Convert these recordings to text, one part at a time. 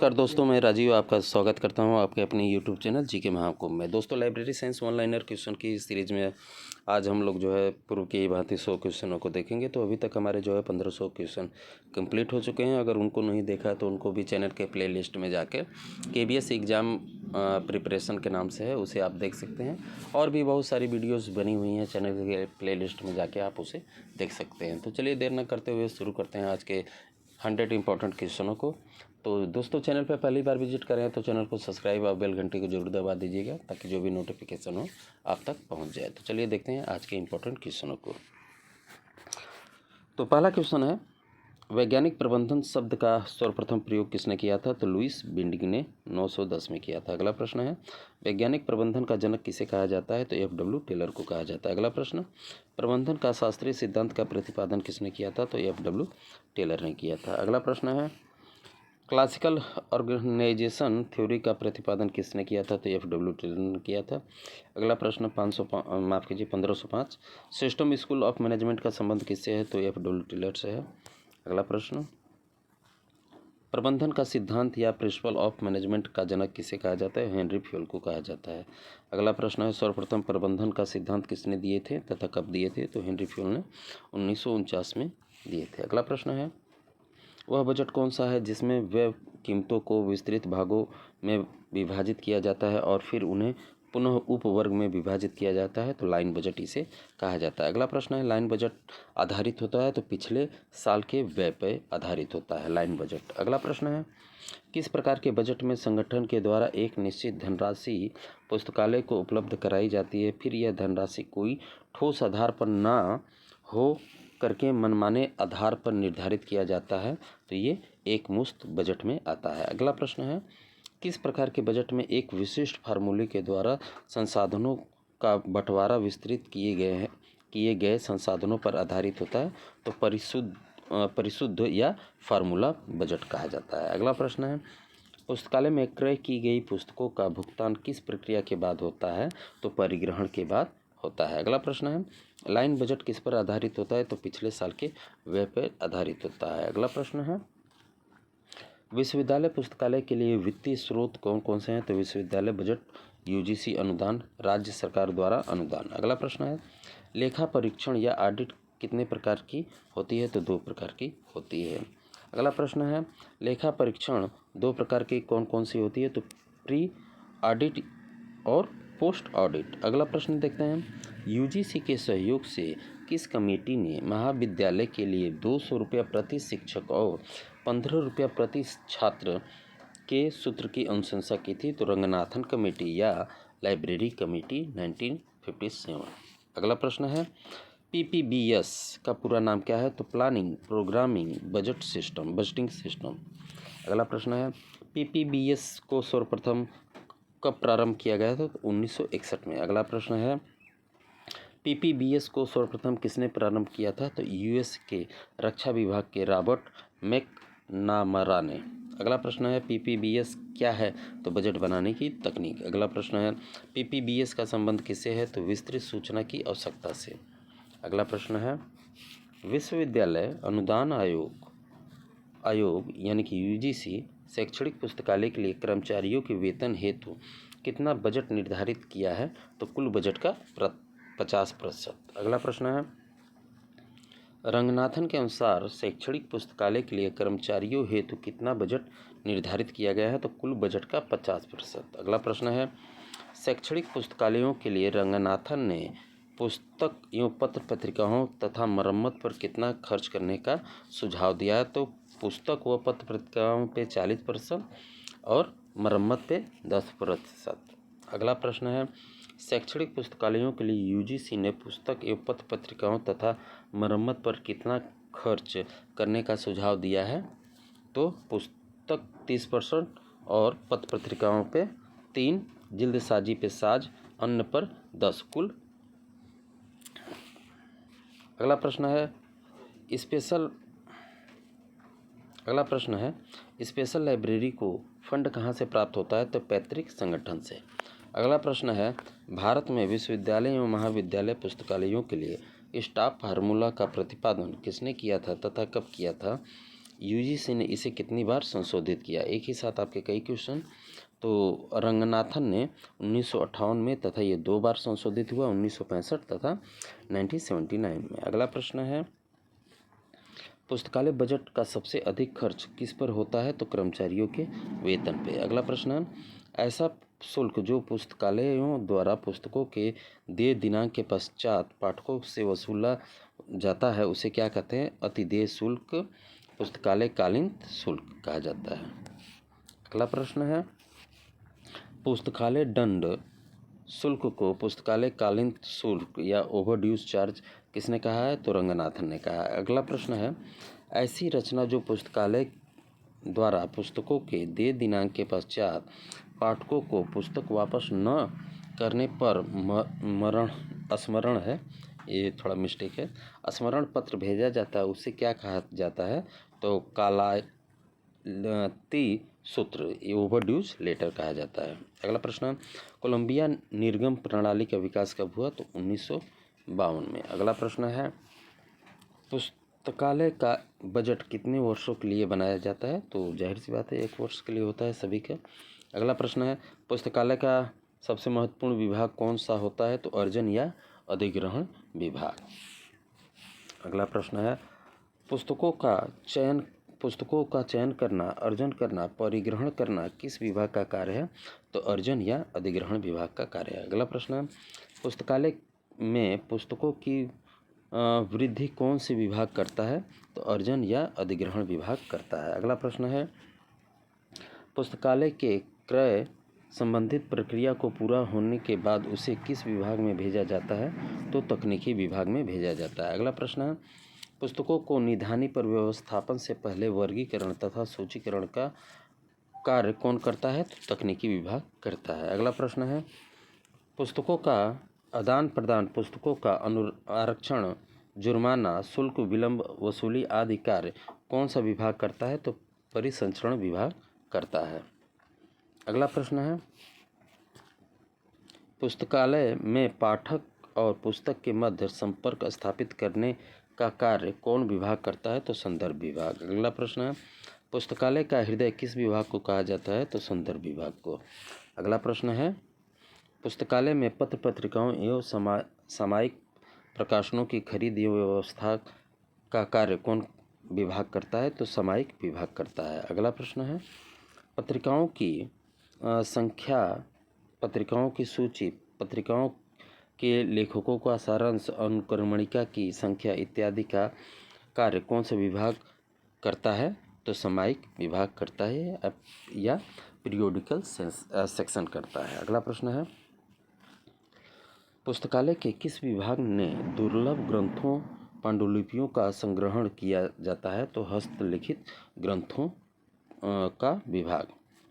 नमस्कार दोस्तों, मैं राजीव आपका स्वागत करता हूं आपके अपने यूट्यूब चैनल जीके महाकुंभ में। दोस्तों, लाइब्रेरी साइंस ऑनलाइनर क्वेश्चन की सीरीज़ में आज हम लोग जो है पूर्व की भांति 100 क्वेश्चनों को देखेंगे। तो अभी तक हमारे जो है 1500 क्वेश्चन कंप्लीट हो चुके हैं। अगर उनको नहीं देखा तो उनको भी चैनल के प्ले लिस्ट में जाके KBS एग्ज़ाम प्रिपरेशन के नाम से है, उसे आप देख सकते हैं। और भी बहुत सारी वीडियोज़ बनी हुई हैं, चैनल के प्ले लिस्ट में जाके आप उसे देख सकते हैं। तो चलिए देर न करते हुए शुरू करते हैं आज के 100 इंपॉर्टेंट क्वेश्चनों को। तो दोस्तों, चैनल पर पहली बार विजिट करें तो चैनल को सब्सक्राइब और बेल घंटी को जरूर दबा दीजिएगा ताकि जो भी नोटिफिकेशन हो आप तक पहुंच जाए। तो चलिए देखते हैं आज के इंपॉर्टेंट क्वेश्चनों को। तो पहला क्वेश्चन है, वैज्ञानिक प्रबंधन शब्द का सर्वप्रथम प्रयोग किसने किया था? तो लुईस बिंडिंग ने 910 में किया था। अगला प्रश्न है, वैज्ञानिक प्रबंधन का जनक किसे कहा जाता है? तो FW टेलर को कहा जाता है। अगला प्रश्न, प्रबंधन का शास्त्रीय सिद्धांत का प्रतिपादन किसने किया था? तो FW टेलर ने किया था। अगला प्रश्न है, क्लासिकल ऑर्गेनाइजेशन थ्योरी का प्रतिपादन किसने किया था? तो FW टेलर ने किया था। अगला प्रश्न 1505, सिस्टम स्कूल ऑफ मैनेजमेंट का संबंध किससे है? तो FW टेलर से है। अगला प्रश्न, प्रबंधन का सिद्धांत या प्रिंसिपल ऑफ मैनेजमेंट का जनक किसे कहा जाता है? हेनरी फ्यूल को कहा जाता है। अगला प्रश्न है, सर्वप्रथम प्रबंधन का सिद्धांत किसने दिए थे तथा कब दिए थे? तो हेनरी फ्यूल ने 1949 में दिए थे। अगला प्रश्न है, वह बजट कौन सा है जिसमें व्यय कीमतों को विस्तृत भागों में विभाजित किया जाता है और फिर उन्हें पुनः उप वर्ग में विभाजित किया जाता है? तो लाइन बजट इसे कहा जाता है। अगला प्रश्न है, लाइन बजट आधारित होता है तो पिछले साल के व्यय पर आधारित होता है लाइन बजट। अगला प्रश्न है, किस प्रकार के बजट में संगठन के द्वारा एक निश्चित धनराशि पुस्तकालय को उपलब्ध कराई जाती है, फिर यह धनराशि कोई ठोस आधार पर न हो करके मनमाने आधार पर निर्धारित किया जाता है? तो ये एक मुश्त बजट में आता है। अगला प्रश्न है, किस प्रकार के बजट में एक विशिष्ट फार्मूले के द्वारा संसाधनों का बंटवारा विस्तृत किए गए संसाधनों पर आधारित होता है? तो परिशुद्ध या फार्मूला बजट कहा जाता है। अगला प्रश्न है, पुस्तकालय में क्रय की गई पुस्तकों का भुगतान किस प्रक्रिया के बाद होता है? तो परिग्रहण के बाद होता है। अगला प्रश्न है, लाइन बजट किस पर आधारित होता है? तो पिछले साल के व्यय पर आधारित होता है। अगला प्रश्न है, विश्वविद्यालय पुस्तकालय के लिए वित्तीय स्रोत कौन कौन से हैं? तो विश्वविद्यालय बजट, UGC अनुदान, राज्य सरकार द्वारा अनुदान। अगला प्रश्न है, लेखा परीक्षण या ऑडिट कितने प्रकार की होती है? तो 2 प्रकार की होती है। अगला प्रश्न है, लेखा परीक्षण 2 प्रकार की कौन कौन सी होती है? तो प्री ऑडिट और पोस्ट ऑडिट। अगला प्रश्न देखते हैं, UGC के सहयोग से किस कमेटी ने महाविद्यालय के लिए 200 रुपया प्रति शिक्षक और 15 रुपया प्रति छात्र के सूत्र की अनुशंसा की थी? तो रंगनाथन कमेटी या लाइब्रेरी कमेटी 1957। अगला प्रश्न है, PPBS का पूरा नाम क्या है? तो प्लानिंग, प्रोग्रामिंग, बजटिंग सिस्टम। अगला प्रश्न है, PPBS को सर्वप्रथम कब प्रारंभ किया गया था? तो 1961 में। अगला प्रश्न है, PPBS को सर्वप्रथम किसने प्रारंभ किया था? तो US के रक्षा विभाग के रॉबर्ट मैकनामरा ने। अगला प्रश्न है, PPBS क्या है? तो बजट बनाने की तकनीक। अगला प्रश्न है, PPBS का संबंध किससे है? तो विस्तृत सूचना की आवश्यकता से। अगला प्रश्न है, विश्वविद्यालय अनुदान आयोग यानी कि UGC शैक्षणिक पुस्तकालय के लिए कर्मचारियों के वेतन हेतु कितना बजट निर्धारित किया है? तो कुल बजट का 50%। अगला प्रश्न है, रंगनाथन के अनुसार शैक्षणिक पुस्तकालय के लिए कर्मचारियों हेतु कितना बजट निर्धारित किया गया है? तो कुल बजट का 50%। अगला प्रश्न है, शैक्षणिक पुस्तकालयों के लिए रंगनाथन ने पुस्तक एवं पत्र पत्रिकाओं तथा मरम्मत पर कितना खर्च करने का सुझाव दिया है? तो पुस्तक व पत्र पत्रिकाओं पे 40% और मरम्मत पे 10%। अगला प्रश्न है, शैक्षणिक पुस्तकालयों के लिए UGC ने पुस्तक एवं पत्र पत्रिकाओं तथा मरम्मत पर कितना खर्च करने का सुझाव दिया है? तो पुस्तक 30% और पत्र पत्रिकाओं पे 3, जिल्दसाजी पे 7, अन्य पर 10, कुल। अगला प्रश्न है, स्पेशल लाइब्रेरी को फंड कहाँ से प्राप्त होता है? तो पैतृक संगठन से। अगला प्रश्न है, भारत में विश्वविद्यालय एवं महाविद्यालय पुस्तकालयों के लिए स्टाफ फार्मूला का प्रतिपादन किसने किया था तथा कब किया था? यूजीसी ने इसे कितनी बार संशोधित किया? एक ही साथ आपके कई क्वेश्चन। तो रंगनाथन ने 1958 में तथा ये 2 बार संशोधित हुआ, 1965 तथा 1979 में। अगला प्रश्न है, पुस्तकालय बजट का सबसे अधिक खर्च किस पर होता है? तो कर्मचारियों के वेतन पे। अगला प्रश्न है, ऐसा शुल्क जो पुस्तकालयों द्वारा पुस्तकों के देय दिनांक के पश्चात पाठकों से वसूला जाता है उसे क्या कहते हैं? अतिदेय शुल्क, पुस्तकालयकालीन शुल्क कहा जाता है। अगला प्रश्न है, पुस्तकालय दंड शुल्क को पुस्तकालयकालीन शुल्क या ओवरड्यूज चार्ज किसने कहा है? तो रंगनाथन ने कहा है। अगला प्रश्न है, ऐसी रचना जो पुस्तकालय द्वारा पुस्तकों के देय दिनांक के पश्चात पाठकों को पुस्तक वापस न करने पर स्मरण है, ये थोड़ा मिस्टेक है, स्मरण पत्र भेजा जाता है उसे क्या कहा जाता है? तो कालाती सूत्र, ओवरड्यूज लेटर कहा जाता है। अगला प्रश्न, कोलंबिया निर्गम प्रणाली का विकास कब हुआ? तो 1952 में। अगला प्रश्न है, पुस्तकालय का बजट कितने वर्षों के लिए बनाया जाता है? तो जाहिर सी बात है 1 वर्ष के लिए होता है सभी का। अगला प्रश्न है, पुस्तकालय का सबसे महत्वपूर्ण विभाग कौन सा होता है? तो अर्जन या अधिग्रहण विभाग। अगला प्रश्न है, पुस्तकों का चयन करना, अर्जन करना, परिग्रहण करना किस विभाग का कार्य है? तो अर्जन या अधिग्रहण विभाग का कार्य है। अगला प्रश्न है, पुस्तकालय में पुस्तकों की वृद्धि कौन से विभाग करता है? तो अर्जन या अधिग्रहण विभाग करता है। अगला प्रश्न है, पुस्तकालय के क्रय संबंधित प्रक्रिया को पूरा होने के बाद उसे किस विभाग में भेजा जाता है? तो तकनीकी विभाग में भेजा जाता है। अगला प्रश्न है, पुस्तकों को निधानी पर व्यवस्थापन से पहले वर्गीकरण तथा सूचीकरण का कार्य कौन करता है? तो तकनीकी विभाग करता है। अगला प्रश्न है, पुस्तकों का आदान प्रदान, पुस्तकों का आरक्षण, जुर्माना, शुल्क, विलंब वसूली आदि कार्य कौन सा विभाग करता है? तो परिसंचरण विभाग करता है। अगला प्रश्न है, पुस्तकालय में पाठक और पुस्तक के मध्य संपर्क स्थापित करने का कार्य कौन विभाग करता है? तो संदर्भ विभाग। अगला प्रश्न है, पुस्तकालय का हृदय किस विभाग को कहा जाता है? तो संदर्भ विभाग को। अगला प्रश्न है, पुस्तकालय में पत्र पत्रिकाओं एवं सामयिक प्रकाशनों की खरीद एवं व्यवस्था का कार्य कौन विभाग करता है? तो सामयिक विभाग करता है। अगला प्रश्न है, पत्रिकाओं की संख्या, पत्रिकाओं की सूची, पत्रिकाओं के लेखकों का सारांश, अनुक्रमणिका की संख्या इत्यादि का कार्य कौन सा विभाग करता है? तो सामयिक विभाग करता है या पीरियोडिकल सेक्शन करता है। अगला प्रश्न है, पुस्तकालय के किस विभाग ने दुर्लभ ग्रंथों, पांडुलिपियों का संग्रहण किया जाता है? तो हस्तलिखित ग्रंथों का विभाग।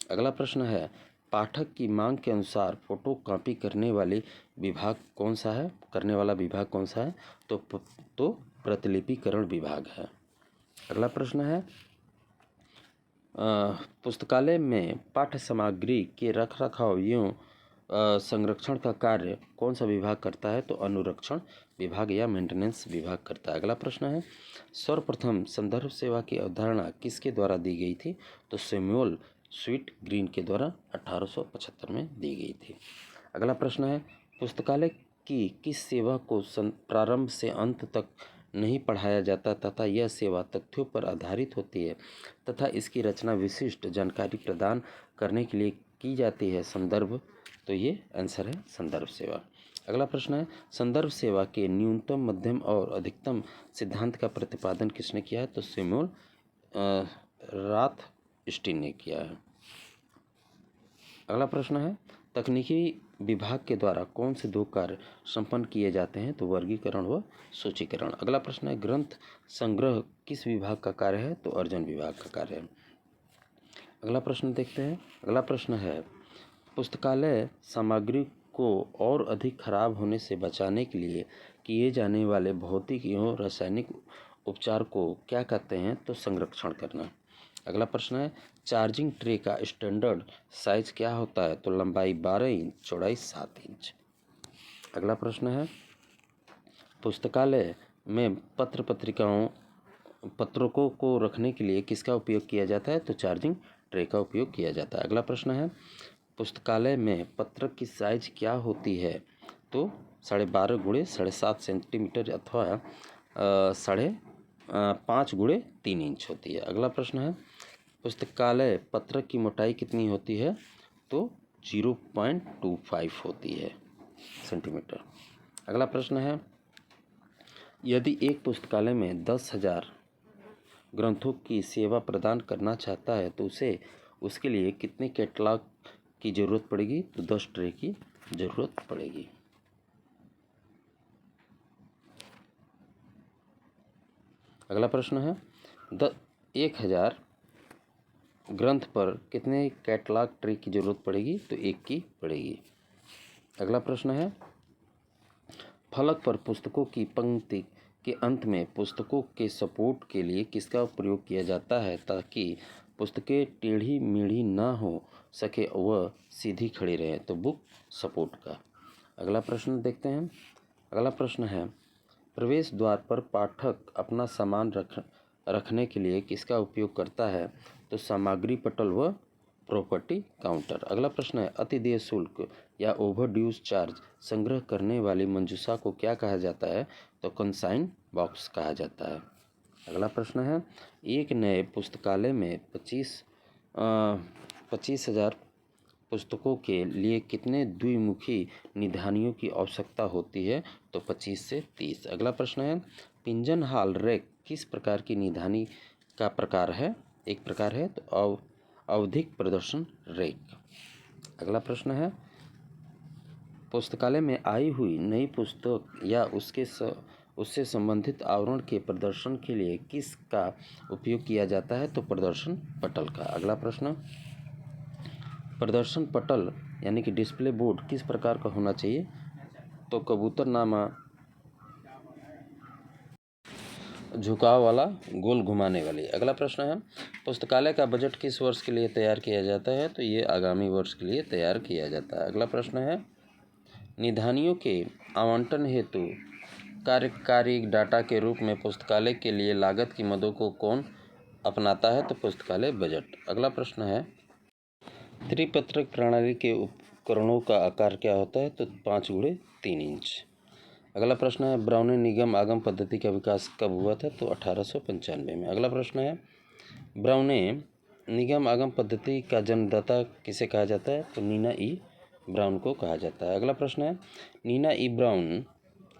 अगला प्रश्न है, पाठक की मांग के अनुसार फोटो कॉपी करने वाला विभाग कौन सा है? तो प्रतिलिपिकरण विभाग है। अगला प्रश्न है, पुस्तकालय में पाठ्य सामग्री के रखरखाव एवं संरक्षण का कार्य कौन सा विभाग करता है? तो अनुरक्षण विभाग या मेंटेनेंस विभाग करता है। अगला प्रश्न है, सर्वप्रथम संदर्भ सेवा की अवधारणा किसके द्वारा दी गई थी? तो सैमुअल स्वीट ग्रीन के द्वारा 1875 में दी गई थी। अगला प्रश्न है, पुस्तकालय की किस सेवा को प्रारंभ से अंत तक नहीं पढ़ाया जाता तथा यह सेवा तथ्यों पर आधारित होती है तथा इसकी रचना विशिष्ट जानकारी प्रदान करने के लिए की जाती है? संदर्भ। तो ये आंसर है संदर्भ सेवा। अगला प्रश्न है, संदर्भ सेवा के न्यूनतम, मध्यम और अधिकतम सिद्धांत का प्रतिपादन किसने किया है? तो सैमुअल रॉथस्टीन ने किया है। अगला प्रश्न है, तकनीकी विभाग के द्वारा कौन से 2 कार्य संपन्न किए जाते हैं? तो वर्गीकरण व सूचीकरण। अगला प्रश्न है, ग्रंथ संग्रह किस विभाग का कार्य है? तो अर्जन विभाग का कार्य है। अगला प्रश्न देखते हैं। अगला प्रश्न है, पुस्तकालय सामग्री को और अधिक खराब होने से बचाने के लिए किए जाने वाले भौतिक एवं रासायनिक उपचार को क्या कहते हैं? तो संरक्षण करना। अगला प्रश्न है, चार्जिंग ट्रे का स्टैंडर्ड साइज क्या होता है? तो लंबाई 12 इंच, चौड़ाई 7 इंच। अगला प्रश्न है, पुस्तकालय में पत्र पत्रिकाओं पत्रकों को रखने के लिए किसका उपयोग किया जाता है? तो चार्जिंग ट्रे का उपयोग किया जाता है। अगला प्रश्न है, पुस्तकालय में पत्रक की साइज क्या होती है? तो 12.5 गुणे 7.5 सेंटीमीटर अथवा 5.5 गुणे 3 इंच होती है। अगला प्रश्न है, पुस्तकालय पत्रक की मोटाई कितनी होती है? तो 0.25 होती है सेंटीमीटर। अगला प्रश्न है, यदि एक पुस्तकालय में 10,000 ग्रंथों की सेवा प्रदान करना चाहता है तो उसे उसके लिए कितने कैटलॉग की ज़रूरत पड़ेगी? तो 10 ट्रे की ज़रूरत पड़ेगी। अगला प्रश्न है, 1,000 ग्रंथ पर कितने कैटलॉग ट्रे की ज़रूरत पड़ेगी? तो 1 की पड़ेगी। अगला प्रश्न है, फलक पर पुस्तकों की पंक्ति के अंत में पुस्तकों के सपोर्ट के लिए किसका प्रयोग किया जाता है ताकि पुस्तकें टेढ़ी मेढ़ी ना हो सके वह सीधी खड़ी रहे? तो बुक सपोर्ट का। अगला प्रश्न देखते हैं। अगला प्रश्न है, प्रवेश द्वार पर पाठक अपना सामान रखने के लिए किसका उपयोग करता है? तो सामग्री पटल व प्रॉपर्टी काउंटर। अगला प्रश्न है, अतिदेय शुल्क या ओवरड्यूज चार्ज संग्रह करने वाली मंजूषा को क्या कहा जाता है? तो कंसाइन बॉक्स कहा जाता है। अगला प्रश्न है, एक नए पुस्तकालय में 25,000 पुस्तकों के लिए कितने द्विमुखी निधानियों की आवश्यकता होती है? तो 25 से 30। अगला प्रश्न है, पिंजन हॉल रैक किस प्रकार की निधानी का प्रकार है? एक प्रकार है तो आवधिक प्रदर्शन रैक। अगला प्रश्न है, पुस्तकालय में आई हुई नई पुस्तक या उससे संबंधित आवरण के प्रदर्शन के लिए किसका उपयोग किया जाता है? तो प्रदर्शन पटल का। अगला प्रश्न, प्रदर्शन पटल यानी कि डिस्प्ले बोर्ड किस प्रकार का होना चाहिए? तो कबूतरनामा, झुकाव वाला, गोल घुमाने वाली। अगला प्रश्न है, पुस्तकालय का बजट किस वर्ष के लिए तैयार किया जाता है? तो ये आगामी वर्ष के लिए तैयार किया जाता है। अगला प्रश्न है, निधानियों के आवंटन हेतु कार्यकारी डाटा के रूप में पुस्तकालय के लिए लागत की मदों को कौन अपनाता है? तो पुस्तकालय बजट। अगला प्रश्न है, त्रिपत्रक प्रणाली के उपकरणों का आकार क्या होता है? तो 5 गुणे 3 इंच। अगला प्रश्न है, ब्राउनी निगम आगम पद्धति का विकास कब हुआ था? तो 1895 में। अगला प्रश्न है, ब्राउनी निगम आगम पद्धति का जन्मदाता किसे कहा जाता है? तो नीना ई ब्राउन को कहा जाता है। अगला प्रश्न है, नीना ई ब्राउन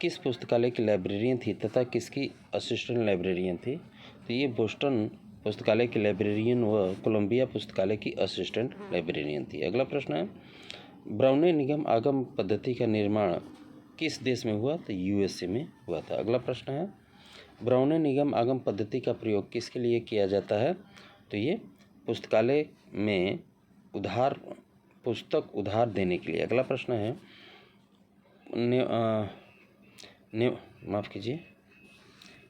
किस पुस्तकालय की लाइब्रेरियन थी तथा किसकी असिस्टेंट लाइब्रेरियन थी? तो ये बोस्टन पुस्तकालय की लाइब्रेरियन व कोलंबिया पुस्तकालय की असिस्टेंट लाइब्रेरियन थी। अगला प्रश्न है, ब्राउनी निगम आगम पद्धति का निर्माण किस देश में हुआ? तो यूएसए में हुआ था। अगला प्रश्न है, ब्राउनी निगम आगम पद्धति का प्रयोग किसके लिए किया जाता है? तो ये पुस्तकालय में पुस्तक उधार देने के लिए। अगला प्रश्न है, माफ़ कीजिए,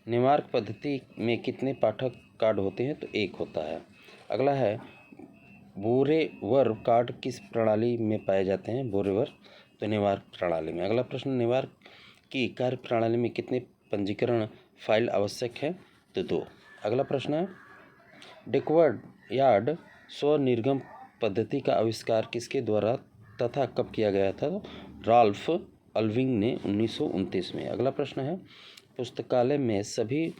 निमार्क पद्धति में कितने पाठक कार्ड होते हैं? तो 1 होता है। अगला है, बोरेवर कार्ड किस प्रणाली में पाए जाते हैं? बोरेवर तो निवार्क प्रणाली में। अगला प्रश्न, निवार्क की कार्य प्रणाली में कितने पंजीकरण फाइल आवश्यक है? तो 2। अगला प्रश्न है, डेकवर्ड यार्ड स्वनिर्गम पद्धति का आविष्कार किसके द्वारा तथा कब किया गया था? राल्फ अल्विंग ने 1929 में। अगला प्रश्न है, पुस्तकालय में सभी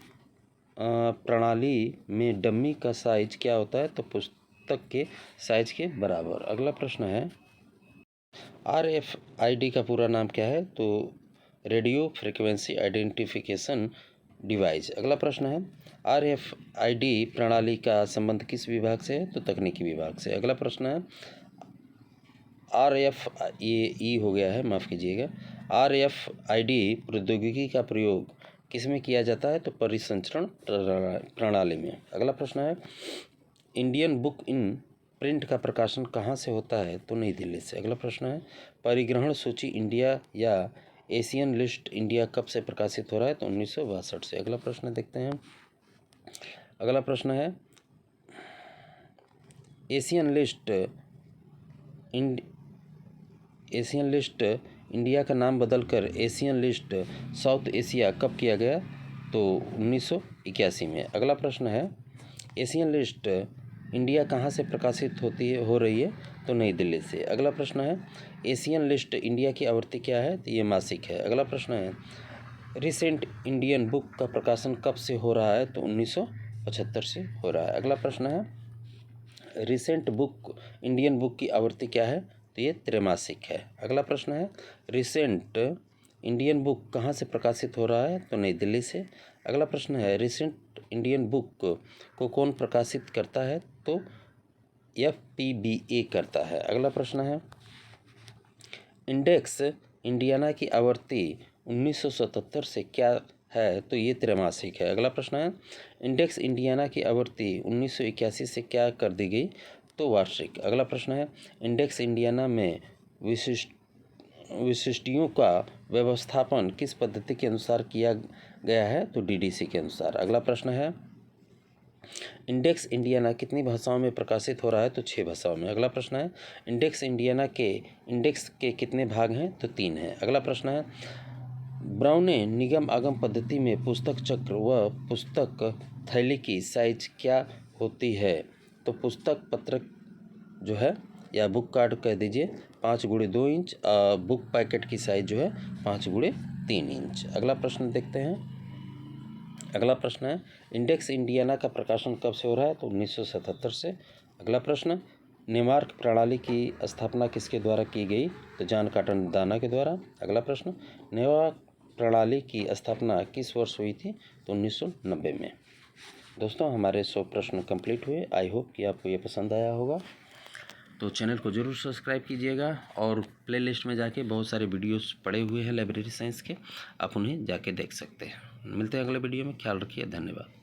प्रणाली में डमी का साइज क्या होता है? तो पुस्तक के साइज के बराबर। अगला प्रश्न है, RFID का पूरा नाम क्या है? तो रेडियो फ्रिक्वेंसी आइडेंटिफिकेशन डिवाइस। अगला प्रश्न है, RFID प्रणाली का संबंध किस विभाग से है? तो तकनीकी विभाग से। अगला प्रश्न है, RFID हो गया है, माफ़ कीजिएगा, RFID प्रौद्योगिकी का प्रयोग किस में किया जाता है? तो परिसंचरण प्रणाली में। अगला प्रश्न है, इंडियन बुक इन प्रिंट का प्रकाशन कहाँ से होता है? तो नई दिल्ली से। अगला प्रश्न है, परिग्रहण सूची इंडिया या एशियन लिस्ट इंडिया कब से प्रकाशित हो रहा है? तो 1962 से। अगला प्रश्न देखते हैं। अगला प्रश्न है, एशियन लिस्ट इंडिया का नाम बदलकर एशियन लिस्ट साउथ एशिया कब किया गया? तो 1981 में। अगला प्रश्न है, एशियन लिस्ट इंडिया कहाँ से प्रकाशित हो रही है? तो नई दिल्ली से। अगला प्रश्न है, एशियन लिस्ट इंडिया की आवृत्ति क्या है? तो ये मासिक है। अगला प्रश्न है, रिसेंट इंडियन बुक का प्रकाशन कब से हो रहा है? तो 1975 से हो रहा है। अगला प्रश्न है, रिसेंट बुक इंडियन बुक की आवृत्ति क्या है? तो ये त्रैमासिक है। अगला प्रश्न है, रिसेंट इंडियन बुक कहाँ से प्रकाशित हो रहा है? तो नई दिल्ली से। अगला प्रश्न है, रिसेंट इंडियन बुक को कौन प्रकाशित करता है? तो FPBA करता है। अगला प्रश्न है, इंडेक्स इंडियाना की आवृत्ति 1977 से क्या है? तो ये त्रैमासिक है। अगला प्रश्न है, इंडेक्स इंडियाना की आवृत्ति 1981 से क्या कर दी गई? तो वार्षिक। अगला प्रश्न है, इंडेक्स इंडियाना में विशिष्टियों का व्यवस्थापन किस पद्धति के अनुसार किया गया है? तो DDC के अनुसार। अगला प्रश्न है, इंडेक्स इंडियाना कितनी भाषाओं में प्रकाशित हो रहा है? तो 6 भाषाओं में। अगला प्रश्न है, इंडेक्स इंडियाना के इंडेक्स के कितने भाग हैं? तो 3 हैं। अगला प्रश्न है, ब्राउन ने निगम आगम पद्धति में पुस्तक चक्र व पुस्तक थैली की साइज क्या होती है? तो पुस्तक पत्रक जो है या बुक कार्ड कह दीजिए 5x2 इंच, बुक पैकेट की साइज जो है 5x3 इंच। अगला प्रश्न देखते हैं। अगला प्रश्न है, इंडेक्स इंडियाना का प्रकाशन कब से हो रहा है? तो 1977 से। अगला प्रश्न, नेमार्क प्रणाली की स्थापना किसके द्वारा की गई? तो जॉन कॉटन दाना के द्वारा। अगला प्रश्न, नेमार्क प्रणाली की स्थापना किस वर्ष हुई थी? तो 1990 में। दोस्तों, हमारे 100 प्रश्न कंप्लीट हुए। आई होप कि आपको ये पसंद आया होगा। तो चैनल को ज़रूर सब्सक्राइब कीजिएगा और प्लेलिस्ट में जाके बहुत सारे वीडियोस पड़े हुए हैं लाइब्रेरी साइंस के, आप उन्हें जाके देख सकते हैं। मिलते हैं अगले वीडियो में। ख्याल रखिए। धन्यवाद।